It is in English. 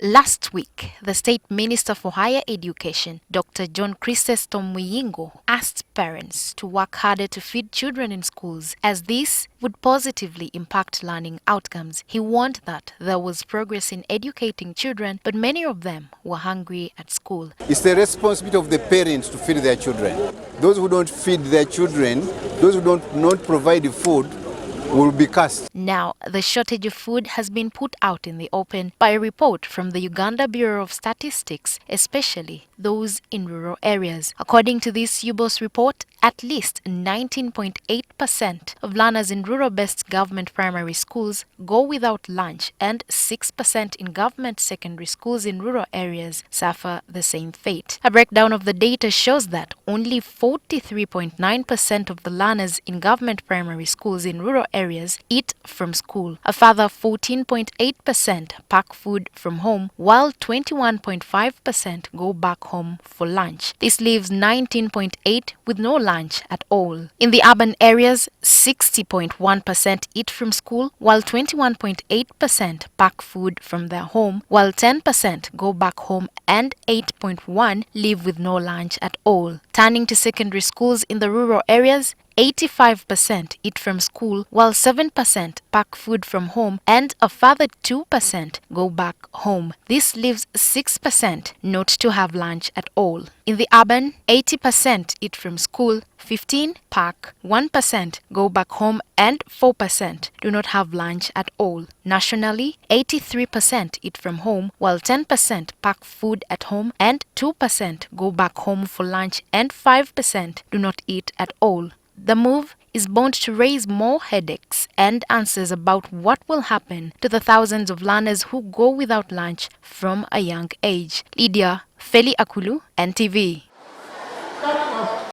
Last week, the State Minister for Higher Education, Dr. John Chrysostom Muyingo, asked parents to work harder to feed children in schools, as this would positively impact learning outcomes. He warned that there was progress in educating children, but many of them were hungry at school. It's the responsibility of the parents to feed their children. Those who don't feed their children, those who don't not provide food, will be cast. Now, the shortage of food has been put out in the open by a report from the Uganda Bureau of Statistics, especially those in rural areas. According to this UBOS report, at least 19.8% of learners in rural-based government primary schools go without lunch, and 6% in government secondary schools in rural areas suffer the same fate. A breakdown of the data shows that only 43.9% of the learners in government primary schools in rural areas eat from school. A further 14.8% pack food from home, while 21.5% go back home for lunch. This leaves 19.8% with no lunch at all. In the urban areas, 60.1% eat from school, while 21.8% pack food from their home, while 10% go back home, and 8.1% live with no lunch at all. Turning to secondary schools in the rural areas, 85% eat from school, while 7% pack food from home, and a further 2% go back home. This leaves 6% not to have lunch at all. In the urban, 80% eat from school, 15% pack, 1% go back home, and 4% do not have lunch at all. Nationally, 83% eat from home, while 10% pack food at home, and 2% go back home for lunch, and 5% do not eat at all. The move is bound to raise more headaches and answers about what will happen to the thousands of learners who go without lunch from a young age. Lydia Felly Akullu, NTV.